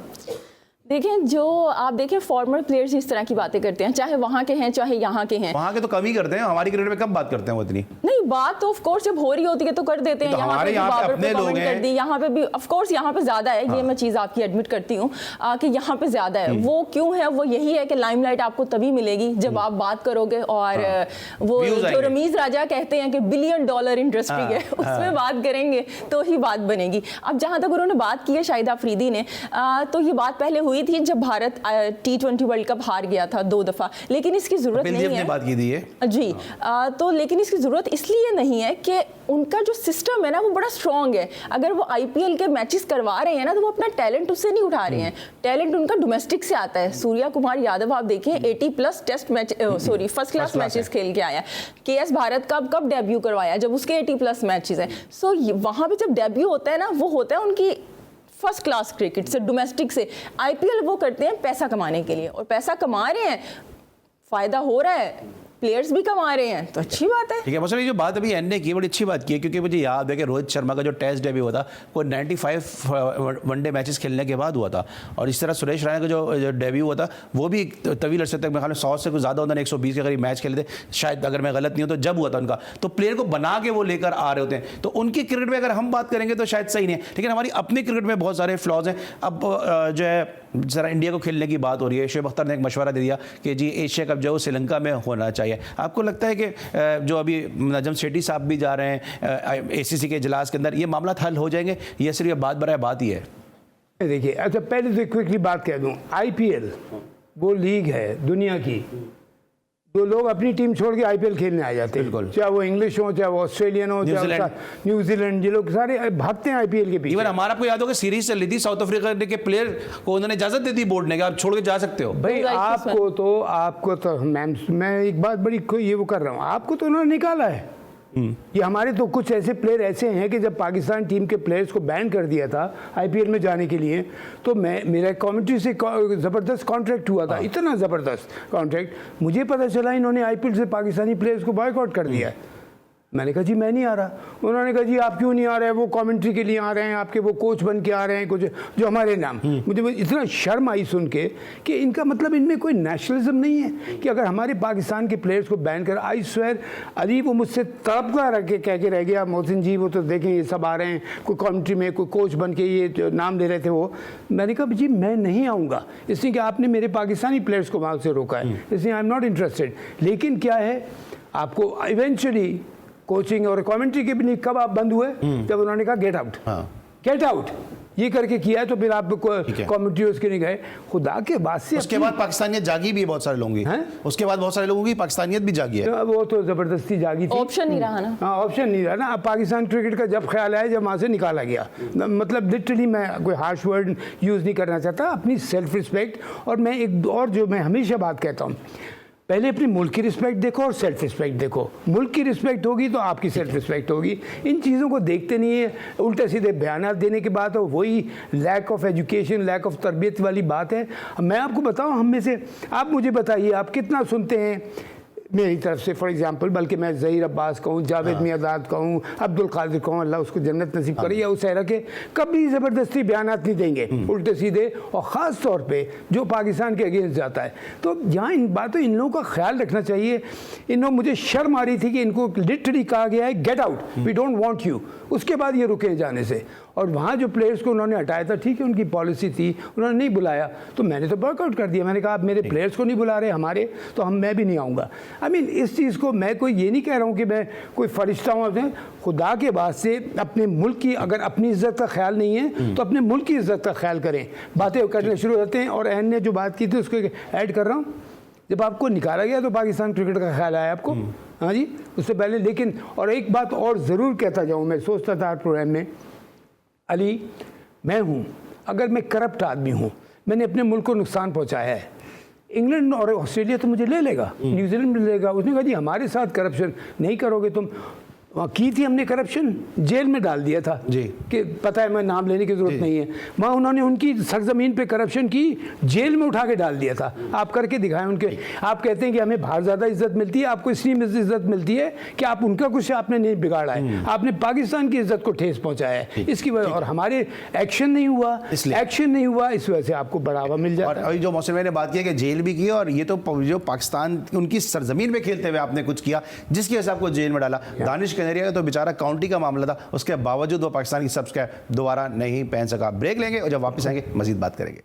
देखें, जो आप देखें फॉर्मर प्लेयर्स इस तरह की बातें करते हैं, चाहे वहाँ के हैं चाहे यहाँ के हैं। वहाँ के तो कम ही करते हैं, हमारी क्रिकेट में कब बात करते हैं वो इतनी? नहीं, बात तो ऑफ कोर्स जब हो रही होती है तो कर देते हैं। तो हमारे यहाँ पे अपने लोग हैं, कर दी, यहाँ पे भी ऑफ कोर्स यहाँ पे ज्यादा है। ये मैं चीज़ आपकी एडमिट करती हूँ कि यहाँ पे ज्यादा है। वो क्यों है? वो यही है कि लाइमलाइट आपको तभी मिलेगी जब आप बात करोगे और वो जो रमीज राजा कहते हैं कि $1 बिलियन इंडस्ट्री है, उसमें बात करेंगे तो ही बात बनेगी। अब जहाँ तक उन्होंने बात की है शाहिद आफरीदी ने, तो ये बात पहले हुई थी जब भारत T20 वर्ल्ड कप हार गया था 2 दफा, लेकिन इसकी जरूरत नहीं है। बात की थी जी, तो लेकिन इसकी जरूरत इसलिए नहीं है कि उनका जो सिस्टम है ना वो बड़ा स्ट्रॉन्ग है। अगर वो IPL के मैचेस करवा रहे हैं ना तो वो अपना टैलेंट उससे नहीं उठा रहे हैं, टैलेंट उनका डोमेस्टिक से आता है। सूर्या कुमार यादव आप देखें 80+ test match, sorry first class matches खेल के आया। KS भारत का कब डेब्यू करवाया? जब उसके 80+ मैचेस हैं। सो वहाँ पे जब डेब्यू होता है ना, वो होता है उनकी फर्स्ट क्लास क्रिकेट से, डोमेस्टिक से। IPL वो करते हैं पैसा कमाने के लिए, और पैसा कमा रहे हैं, फ़ायदा हो रहा है, प्लेयर्स भी कमा रहे हैं तो अच्छी बात है। ठीक है, मसलन ये जो बात अभी एन ने की बड़ी अच्छी बात की है, क्योंकि मुझे याद है कि रोहित शर्मा का जो टेस्ट डेब्यू हुआ था वो 95 वनडे मैचेस खेलने के बाद हुआ था, और इस तरह सुरेश रैना का जो डेब्यू हुआ था वो भी तवील अरसे तक, मेरे ख्याल में 100 से कुछ ज़्यादा उन्होंने 120 के करीब मैच खेले थे शायद, अगर मैं गलत नहीं हूँ तो जब हुआ था उनका। तो प्लेयर को बना के वो लेकर आ रहे होते हैं, तो उनकी क्रिकेट में अगर हम बात करेंगे तो शायद सही नहीं है, लेकिन हमारी अपनी क्रिकेट में बहुत सारे फ्लॉज हैं। अब जो है जरा इंडिया को खेलने की बात हो रही है, शोएब अख्तर ने एक मशवरा दे दिया कि जी एशिया कप जो है श्रीलंका में होना चाहिए। आपको लगता है कि जो अभी नजम सेठी साहब भी जा रहे हैं एसीसी के इजलास के अंदर, ये मामला हल हो जाएंगे या सिर्फ ये बात बराए बात ही है? देखिए, अच्छा पहले तो क्विकली बात कह दूं, आईपीएल वो लीग है दुनिया की, जो लोग अपनी टीम छोड़ के आईपीएल खेलने आ जाते हैं, चाहे वो इंग्लिश हो, चाहे वो ऑस्ट्रेलियन हो, चाहे न्यूजीलैंड, ये लोग सारे भागते हैं आईपीएल के पीछे। इवन हमारा आपको याद होगा सीरीज चल रही थी, साउथ अफ्रीका के प्लेयर को उन्होंने इजाजत दे दी बोर्ड ने कि आप छोड़ के जा सकते हो। भाई आपको तो मैम, मैं एक बात बड़ी ये वो कर रहा हूँ, आपको तो उन्होंने निकाला है। ये हमारे तो कुछ ऐसे प्लेयर ऐसे हैं कि जब पाकिस्तान टीम के प्लेयर्स को बैन कर दिया था आईपीएल में जाने के लिए, तो मेरा कमेंट्री से ज़बरदस्त कॉन्ट्रैक्ट हुआ था, इतना ज़बरदस्त कॉन्ट्रैक्ट, मुझे पता चला इन्होंने आईपीएल से पाकिस्तानी प्लेयर्स को बॉयकॉट कर दिया है। मैंने कहा जी मैं नहीं आ रहा। उन्होंने कहा जी आप क्यों नहीं आ रहे हैं, वो कमेंट्री के लिए आ रहे हैं, आपके वो कोच बन के आ रहे हैं कुछ जो हमारे नाम। मुझे इतना शर्म आई सुन के कि इनका मतलब इनमें कोई नेशनलिज्म नहीं है कि अगर हमारे पाकिस्तान के प्लेयर्स को बैन कर, आई स्वेयर अली वो मुझसे तड़पता रख के कह के रह गया, मोहसिन जी वो तो देखें ये सब आ रहे हैं कोई कमेंट्री में, कोई कोच बन के ये नाम ले रहे थे वो। मैंने कहा जी मैं नहीं आऊँगा, इसलिए कि आपने मेरे पाकिस्तानी प्लेयर्स को वहाँ से रोका है, इसलिए आई एम नॉट इंटरेस्टेड। लेकिन क्या है, आपको इवेंचुअली कोचिंग और कमेंट्री के भी नहीं, कब आप बंद हुए, जब उन्होंने कहा गेट आउट, गेट आउट ये करके किया है, तो फिर आप कमेंट्री उसके नहीं गए। खुदा के बाद से उसके बाद पाकिस्तानियत जागी भी है बहुत सारे लोगों की, उसके बाद बहुत सारे लोगों की पाकिस्तानियत भी जागी है। वो तो जबरदस्ती जागी थी, ऑप्शन नहीं रहा ना। हाँ ऑप्शन नहीं रहा ना। अब पाकिस्तान क्रिकेट का जब ख्याल आया जब वहाँ से निकाला गया, मतलब लिटरली मैं कोई हार्श वर्ड यूज़ नहीं करना चाहता, अपनी सेल्फ रिस्पेक्ट, और मैं एक और जो मैं हमेशा बात कहता हूँ, पहले अपनी मुल्क की रिस्पेक्ट देखो और सेल्फ रिस्पेक्ट देखो। मुल्क की रिस्पेक्ट होगी तो आपकी सेल्फ रिस्पेक्ट होगी। इन चीज़ों को देखते नहीं है, उल्टे सीधे बयान देने की बात हो, वही lack of education, lack of तरबियत वाली बात है। मैं आपको बताऊं, हम में से आप मुझे बताइए आप कितना सुनते हैं मेरी तरफ से, फॉर एग्जांपल, बल्कि मैं ज़हीर अब्बास कहूँ, जावेद मियादाद कहूँ, अब्दुल कादिर कहूँ, अल्लाह उसको जन्नत नसीब करे, या उस सहरा के, कभी ज़बरदस्ती बयानात नहीं देंगे उल्टे सीधे, और ख़ास तौर पे जो पाकिस्तान के अगेंस्ट जाता है। तो यहाँ इन बातों, इन लोगों का ख्याल रखना चाहिए। इन लोग, मुझे शर्म आ रही थी कि इनको लिटरली कहा गया है get out, we don't want you, उसके बाद ये रुके जाने से। और वहाँ जो प्लेयर्स को उन्होंने हटाया था, ठीक है उनकी पॉलिसी थी, उन्होंने नहीं बुलाया, तो मैंने तो वर्कआउट कर दिया। मैंने कहा आप मेरे प्लेयर्स को नहीं बुला रहे हमारे, तो मैं भी नहीं आऊँगा। आई मीन इस चीज़ को मैं कोई ये नहीं कह रहा हूँ कि मैं कोई फरिश्ता हूँ अपने, खुदा के बाद से अपने मुल्क की, अगर अपनी इज्जत का ख्याल नहीं है तो अपने मुल्क की इज्जत का ख्याल करें। बातें करने शुरू होते हैं। और एन ने जो बात की थी उसको ऐड कर रहा हूँ, जब आपको निकाला गया तो पाकिस्तान क्रिकेट का ख्याल आया आपको, हाँ जी, उससे पहले। लेकिन और एक बात और ज़रूर कहता जाऊँ, मैं सोचता था प्रोग्राम में, अली मैं हूँ, अगर मैं करप्ट आदमी हूँ, मैंने अपने मुल्क को नुकसान पहुँचाया है, इंग्लैंड और ऑस्ट्रेलिया तो मुझे ले लेगा, न्यूजीलैंड ले लेगा। उसने कहा जी हमारे साथ करप्शन नहीं करोगे तुम। वहाँ की थी हमने करप्शन, जेल में डाल दिया था जी, कि पता है, मैं नाम लेने की ज़रूरत नहीं है। वहाँ उन्होंने उनकी सरजमीन पे करप्शन की, जेल में उठा के डाल दिया था। आप करके दिखाएं उनके। आप कहते हैं कि हमें बाहर ज़्यादा इज्जत मिलती है, आपको इसलिए इज्जत मिलती है कि आप उनका कुछ आपने नहीं बिगाड़ा है, आपने पाकिस्तान की इज्जत को ठेस पहुँचाया है, इसकी वजह। और हमारे एक्शन नहीं हुआ, एक्शन नहीं हुआ, इस वजह से आपको बढ़ावा मिल जाता है। और जो मौसम ने बात की कि जेल भी की, और ये तो जो पाकिस्तान उनकी सरजमीन में खेलते हुए आपने कुछ किया जिसकी वजह से आपको जेल में डाला। दानिश कनेरिया का तो बेचारा काउंटी का मामला था, उसके बावजूद वो पाकिस्तान की सब्स दोबारा नहीं पहन सका। ब्रेक लेंगे और जब वापस आएंगे मजीद बात करेंगे।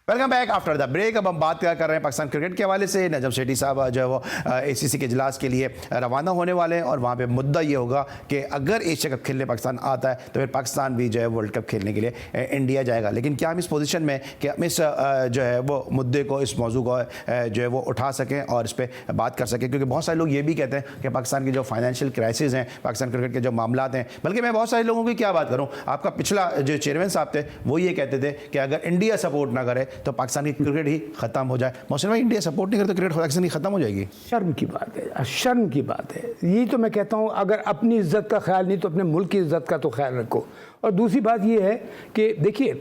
Welcome back after the break. अब हम बात कर रहे हैं पाकिस्तान क्रिकेट के हवाले से। नजम सेठी साहब जो है वो एसीसी के इजलास के लिए रवाना होने वाले हैं, और वहाँ पे मुद्दा ये होगा कि अगर एशिया कप खेलने पाकिस्तान आता है तो फिर पाकिस्तान भी जो है वर्ल्ड कप खेलने के लिए इंडिया जाएगा। लेकिन क्या हम इस पोजीशन में कि हम इस जो है वो मुद्दे को, इस मौजू को जो है वो उठा सकें और इस पर बात कर सकें? क्योंकि बहुत सारे लोग ये भी कहते हैं कि पाकिस्तान की जो फाइनेंशियल क्राइसिस हैं, पाकिस्तान क्रिकेट के जो मामला हैं, बल्कि मैं बहुत सारे लोगों की क्या बात करूँ, आपका पिछला जो चेयरमैन साहब थे वो ये कहते थे कि अगर इंडिया सपोर्ट ना करे तो पाकिस्तान की क्रिकेट ही खत्म हो जाए। मोहसिन भाई, इंडिया सपोर्ट नहीं करे तो क्रिकेट पाकिस्तान की खत्म हो जाएगी? शर्म की बात है, शर्म की बात है। यही तो मैं कहता हूँ, अगर अपनी इज्जत का ख्याल नहीं तो अपने मुल्क की इज्जत का तो ख्याल रखो। और दूसरी बात ये है कि देखिए,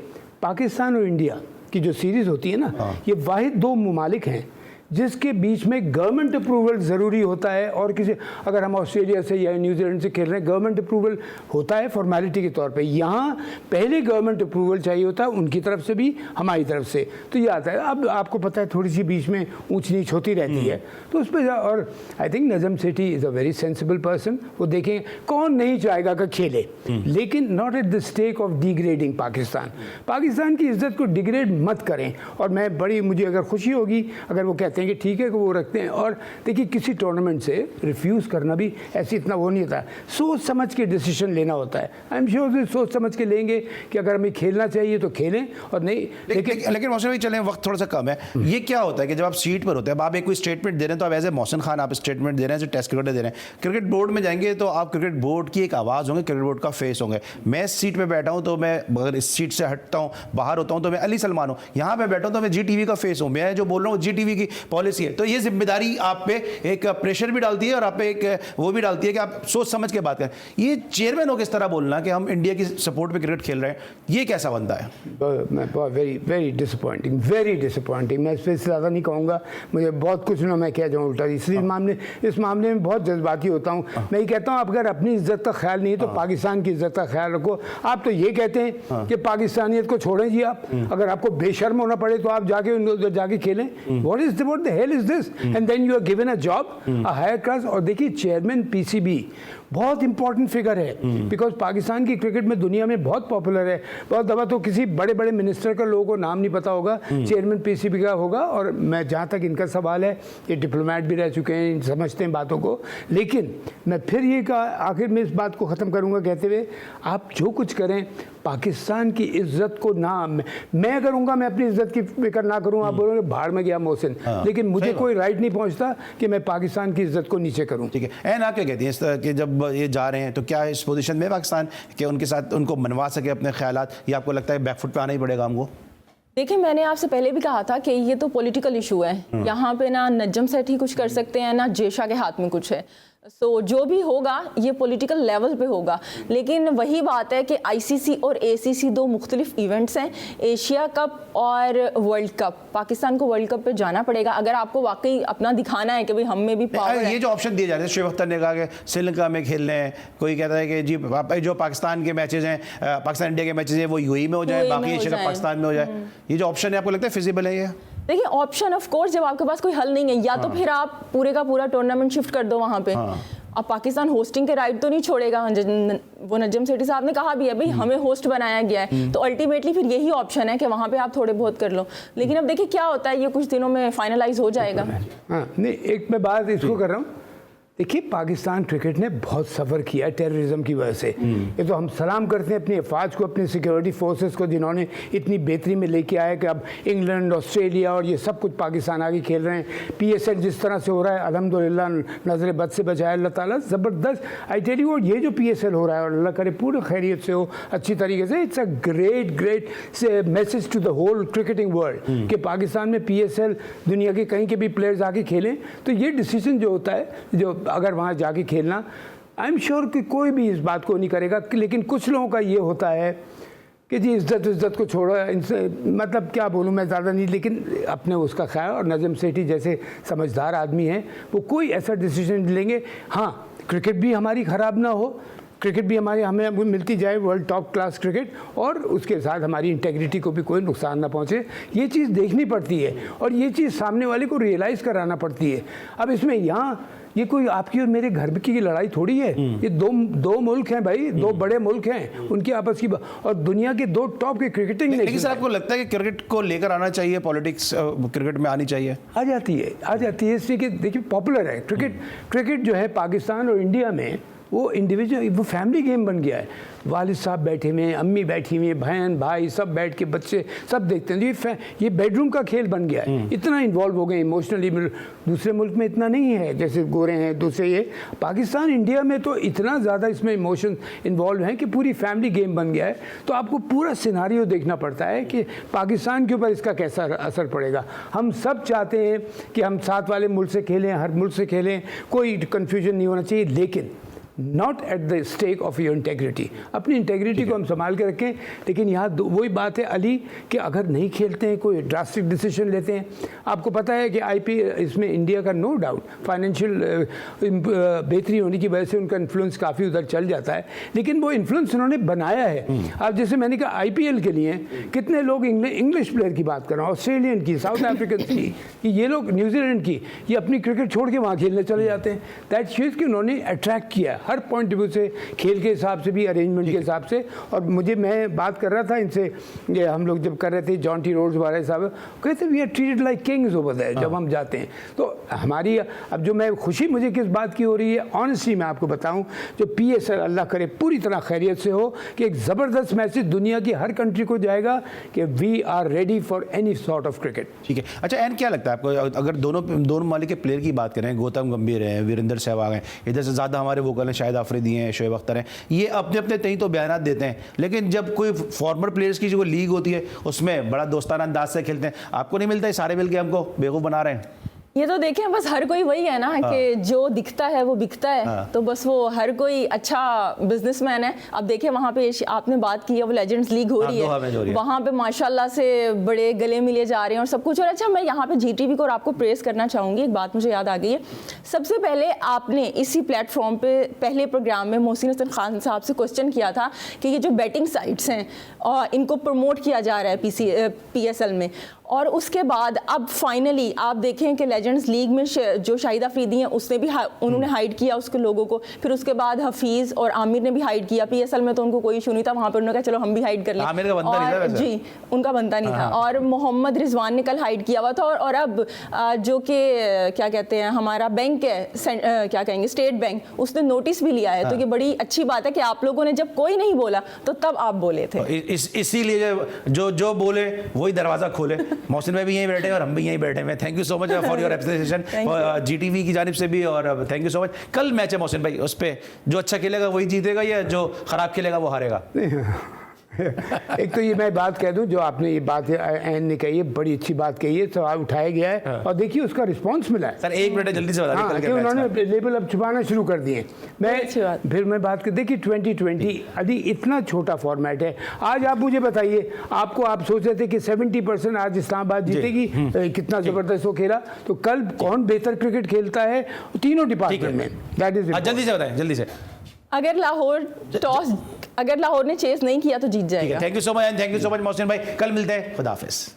पाकिस्तान और इंडिया की जो सीरीज़ होती है ना, ये वाहिद दो ममालिक हैं जिसके बीच में गवर्नमेंट अप्रूवल ज़रूरी होता है। और किसी, अगर हम ऑस्ट्रेलिया से या न्यूजीलैंड से खेल रहे हैं, गवर्नमेंट अप्रूवल होता है फॉर्मेलिटी के तौर पे। यहाँ पहले गवर्नमेंट अप्रूवल चाहिए होता है, उनकी तरफ से भी हमारी तरफ से, तो ये आता है। अब आपको पता है थोड़ी सी बीच में ऊंच नीच होती रहती है, तो उस पर और I think Najam Sethi is a very sensible person. वो देखें, कौन नहीं चाहेगा कि खेले, लेकिन not at the stake of degrading Pakistan. Pakistan की इज्जत को डिग्रेड मत करें। और मैं बड़ी, मुझे अगर खुशी होगी अगर वो कहते हैं कि ठीक है कि वो रखते हैं। और देखिए, किसी टूर्नामेंट से रिफ्यूज़ करना भी ऐसे इतना वो नहीं होता, सोच समझ के डिसीजन लेना होता है। आई एम श्योर सोच समझ के लेंगे कि अगर हमें खेलना चाहिए तो खेलें और नहीं। लेकिन मोहसिन भाई चलें, वक्त थोड़ा सा कम है। ये क्या होता है कि जब आप सीट पर होते हैं, अब आप एक कोई स्टेटमेंट दे रहे हैं, तो आप एज ए मोहसिन खान आप स्टेटमेंट दे रहे हैं, टेस्ट क्रिकेटर दे रहे हैं, क्रिकेट बोर्ड में जाएंगे तो आप क्रिकेट बोर्ड की एक आवाज़ होंगे, क्रिकेट बोर्ड का फेस होंगे। मैं इस सीट पर बैठा हूँ तो मैं अगर इस सीट से हटता हूँ, बाहर होता हूँ, तो मैं अली सलमान हूँ। यहाँ पर बैठा हूँ तो मैं GTV का फेस हूँ। मैं जो बोल रहा हूँ GTV की पॉलिसी है। तो ये जिम्मेदारी आप पे एक प्रेशर भी डालती है और आप पे एक वो भी डालती है कि आप सोच समझ के बात करें। ये चेयरमैन हो किस तरह बोलना कि हम इंडिया की सपोर्ट पे क्रिकेट खेल रहे हैं, ये कैसा बनता है? Very very disappointing, very disappointing. मैं इस पर ज़्यादा नहीं कहूँगा, मुझे बहुत कुछ ना मैं कह जाऊँ उल्टा। इस मामले में बहुत जज्बाती होता हूँ। मैं ये कहता हूँ, आप अगर अपनी इज्जत का ख्याल नहीं है तो पाकिस्तान की इज्जत का ख्याल रखो। आप तो ये कहते हैं कि पाकिस्तानियत को छोड़ें जी आप, अगर आपको बेशर्म होना पड़े तो आप जाके खेलें। What the hell is this? And then you are given a job, a higher class. और देखिए, चेयरमैन PCB बहुत इंपॉर्टेंट फिगर है, बिकॉज पाकिस्तान की क्रिकेट में दुनिया में बहुत पॉपुलर है। बहुत दफ़ा तो किसी बड़े बड़े मिनिस्टर का लोगों को नाम नहीं पता होगा, चेयरमैन PCB का होगा। और मैं जहाँ तक इनका सवाल है, ये डिप्लोमेट भी रह चुके हैं, समझते हैं बातों को। लेकिन मैं फिर ये आखिर में इस बात को ख़त्म करूँगा कहते हुए, आप जो कुछ करें पाकिस्तान की इज्जत को ना, मैं करूँगा, मैं अपनी इज्जत की फिक्र ना करूँ, आप बोलोगे भाड़ में गया मोहसिन। लेकिन मुझे कोई राइट नहीं पहुँचता कि मैं पाकिस्तान की इज्जत को नीचे करूँ। ठीक है। एन आप क्या कहती हैं इस तरह कि जब ये जा रहे हैं तो क्या इस पोजीशन में पाकिस्तान कि उनके साथ उनको मनवा सके अपने ख्यालात, या आपको लगता है बैकफुट पे आना ही पड़ेगा हमको? देखिए, मैंने आपसे पहले भी कहा था कि ये तो पॉलिटिकल इशू है। यहाँ पे ना नजम सेठी कुछ कर सकते हैं, ना जेशा के हाथ में कुछ है। सो जो भी होगा ये पॉलिटिकल लेवल पे होगा। लेकिन वही बात है कि ICC और ACC दो मुख्तलिफ इवेंट्स हैं, एशिया कप और वर्ल्ड कप। पाकिस्तान को वर्ल्ड कप पे जाना पड़ेगा अगर आपको वाकई अपना दिखाना है कि भाई हम में भी पावर है। ये जो ऑप्शन दिए जा रहे हैं, शुएब अख्तर ने कहा कि श्रीलंका में खेलने हैं, कोई कहता है कि जी जो पाकिस्तान के मैचेज हैं, पाकिस्तान इंडिया के मैचेज हैं, वो UAE में हो जाए, बाकी एशिया कप पाकिस्तान में हो जाए। ये जो ऑप्शन है, आपको लगता है फिजिबल है ये? देखिए, ऑप्शन ऑफ कोर्स, जब आपके पास कोई हल नहीं है, या तो फिर आप पूरे का पूरा टूर्नामेंट शिफ्ट कर दो वहाँ पे। अब पाकिस्तान होस्टिंग के राइट तो नहीं छोड़ेगा। वो नजम सेठी साहब ने कहा भी है भाई हमें होस्ट बनाया गया है, तो अल्टीमेटली फिर यही ऑप्शन है कि वहाँ पे आप थोड़े बहुत कर लो। लेकिन अब देखिए क्या होता है, ये कुछ दिनों में फाइनलाइज हो जाएगा। हाँ, नहीं, एक मैं बात इसको कर रहा हूँ। देखिए, पाकिस्तान क्रिकेट ने बहुत सफ़र किया है टेररिज्म की वजह से। ये तो हम सलाम करते हैं अपनी अफवाज को, अपनी सिक्योरिटी फोर्सेस को, जिन्होंने इतनी बेहतरी में लेके आए कि अब इंग्लैंड, ऑस्ट्रेलिया और ये सब कुछ पाकिस्तान आगे खेल रहे हैं। PSL जिस तरह से हो रहा है, अल्हम्दुलिल्लाह, नज़र बद से बचाए अल्लाह ताला, ज़बरदस्त। आई टेल यू, ये जो PSL हो रहा है, और अल्लाह करे पूरी खैरियत से हो, अच्छी तरीके से। It's a great message to the whole cricketing world कि पाकिस्तान में PSL दुनिया के कहीं के भी प्लेयर्स आके खेलें। तो ये डिसीजन जो होता है, जो अगर वहाँ जाके खेलना, आई एम श्योर कि कोई भी इस बात को नहीं करेगा। लेकिन कुछ लोगों का ये होता है कि जी इज्जत को छोड़ो, इनसे मतलब क्या बोलूँ मैं, ज़्यादा नहीं, लेकिन अपने उसका ख्याल। और नजम सेठी जैसे समझदार आदमी हैं, वो कोई ऐसा डिसीजन लेंगे। हाँ, क्रिकेट भी हमारी ख़राब ना हो, क्रिकेट भी हमें मिलती जाए वर्ल्ड टॉप क्लास क्रिकेट, और उसके साथ हमारी इंटेग्रिटी को भी कोई नुकसान ना पहुंचे। ये चीज़ देखनी पड़ती है और ये चीज़ सामने वाले को रियलाइज़ कराना पड़ती है। अब इसमें यहाँ ये कोई आपकी और मेरे घर की लड़ाई थोड़ी है। ये दो मुल्क हैं भाई, दो बड़े मुल्क हैं, उनकी आपस की और दुनिया के दो टॉप के क्रिकेटिंग। लेकिन सर, आपको लगता है कि क्रिकेट को लेकर आना चाहिए, पॉलिटिक्स क्रिकेट में आनी चाहिए? आ जाती है इसलिए कि देखिए पॉपुलर है क्रिकेट जो है पाकिस्तान और इंडिया में वो इंडिविजुअल, वो फैमिली गेम बन गया है। वालिद साहब बैठे हुए हैं, अम्मी बैठी हुई हैं, बहन भाई सब बैठ के, बच्चे सब देखते हैं। ये बेडरूम का खेल बन गया है। इतना इन्वॉल्व हो गए इमोशनली। दूसरे मुल्क में इतना नहीं है, जैसे गोरे हैं दूसरे ये। पाकिस्तान इंडिया में तो इतना ज़्यादा इसमें इमोशन इन्वॉल्व हैं कि पूरी फैमिली गेम बन गया है। तो आपको पूरा सिनारियो देखना पड़ता है कि पाकिस्तान के ऊपर इसका कैसा असर पड़ेगा। हम सब चाहते हैं कि हम साथ वाले मुल्क से खेलें, हर मुल्क से खेलें, कोई कन्फ्यूजन नहीं होना चाहिए, लेकिन not at the stake of your integrity. अपनी इंटेग्रिटी को हम संभाल के रखें। लेकिन यहाँ वही बात है अली कि अगर नहीं खेलते हैं, कोई ड्रास्टिक डिसीजन लेते हैं। आपको पता है कि IPL इसमें इंडिया का नो डाउट फाइनेंशियल बेहतरी होने की वजह से उनका इन्फ्लुएंस काफ़ी उधर चल जाता है, लेकिन वो इन्फ्लुएंस उन्होंने बनाया है। अब जैसे मैंने कहा IPL के लिए कितने लोग इंग्लिश प्लेयर की बात कर रहे हैं, ऑस्ट्रेलियन की, साउथ अफ्रीकन की, कि ये लोग न्यूजीलैंड की, ये अपनी क्रिकेट छोड़ के वहाँ खेलने चले जाते हैं। दैट शोज कि उन्होंने अट्रैक्ट किया हर पॉइंट ऑफ व्यू से, खेल के हिसाब से भी, अरेंजमेंट के हिसाब से। और मैं बात कर रहा था इनसे, ये हम लोग जब कर रहे थे, जॉन्टी रोड्स वाले साहब कहते we are treated like kings over there जब हम जाते हैं। तो हमारी अब जो मैं खुशी मुझे किस बात की हो रही है, ऑनेस्टली मैं आपको बताऊं, जो PSL अल्लाह करे पूरी तरह खैरियत से हो, कि एक ज़बरदस्त मैसेज दुनिया की हर कंट्री को जाएगा कि we are ready for any sort of cricket. ठीक है। अच्छा एंड क्या लगता है आपको, अगर दोनों मालिक के प्लेयर की बात करें, गौतम गंभीर हैं, वीरेंद्र सहवाग हैं, इधर से ज़्यादा हमारे वोकल हैं शाहिद आफरीदी हैं, शोएब अख्तर हैं, ये अपने अपने तहीं तो बयान देते हैं, लेकिन जब कोई फॉर्मर प्लेयर्स की जो लीग होती है उसमें बड़ा दोस्ताना अंदाज से खेलते हैं, आपको नहीं मिलता है सारे मिल के हमको बेवकूफ़ बना रहे हैं? ये तो देखें, बस हर कोई वही है ना कि जो दिखता है वो बिकता है। तो बस वो हर कोई अच्छा बिजनेसमैन है। अब देखें वहाँ पे आपने बात की है, वो लेजेंड्स लीग हो रही है, वहाँ पे माशाल्लाह से बड़े गले मिले जा रहे हैं और सब कुछ। और अच्छा, मैं यहाँ पे GTV को और आपको प्रेस करना चाहूँगी। एक बात मुझे याद आ गई है, सबसे पहले आपने इसी प्लेटफॉर्म पे पहले प्रोग्राम में मोहसिन हसन खान साहब से क्वेश्चन किया था कि ये जो बैटिंग साइट्स हैं और इनको प्रमोट किया जा रहा है PSL में, और उसके बाद अब फाइनली आप देखें कि लेजेंड्स लीग में जो शाहिद अफरीदी हैं उसने भी उन्होंने हाइड किया उसके लोगों को, फिर उसके बाद हफीज़ और आमिर ने भी हाइड किया। PSL में तो उनको कोई इशू नहीं था, वहाँ पर उन्होंने कहा चलो हम भी हाइड कर लें। आमिर का बनता नहीं था वैसे। जी, उनका बनता नहीं था। और मोहम्मद रिजवान ने कल हाइड किया हुआ था। और अब जो कि क्या कहते हैं, हमारा बैंक है, क्या कहेंगे, स्टेट बैंक, उसने नोटिस भी लिया है। तो ये बड़ी अच्छी बात है कि आप लोगों ने जब कोई नहीं बोला तो तब आप बोले थे। इसीलिए जो बोले वही दरवाज़ा खोले। मोहसिन भाई भी यहीं बैठे और हम भी यहीं बैठे हुए। Thank you so much for your appreciation GTV की जानिब से भी, और थैंक यू सो मच। कल मैच है मोहसिन भाई, उस पर जो अच्छा खेलेगा वही जीतेगा या जो खराब खेलेगा वो हारेगा? एक तो ये मैं बात कह दूं, जो आपने ये बात एन ने कही है, बड़ी अच्छी बात कही है, सवाल उठाया गया है और देखिए उसका रिस्पांस मिला है। सर एक मिनट जल्दी से बता दीजिए, उन्होंने लेबल अब छुपाना शुरू कर दिए। फिर मैं बात कर, देखिए 2020 अभी इतना छोटा फॉर्मेट है। आज आप मुझे बताइए, आप सोच रहे थे कि 70% आज इस्लामाबाद जीतेगी, कितना जबरदस्त वो खेला, तो कल कौन बेहतर क्रिकेट खेलता है तीनों डिपार्टमेंट में, दैट इज। जल्दी से बताएं, जल्दी से। अगर लाहौर ने चेस नहीं किया तो जीत जाएगा। Thank you so much, thank you so much Mohsin भाई। कल मिलते हैं, खुदा हाफिज।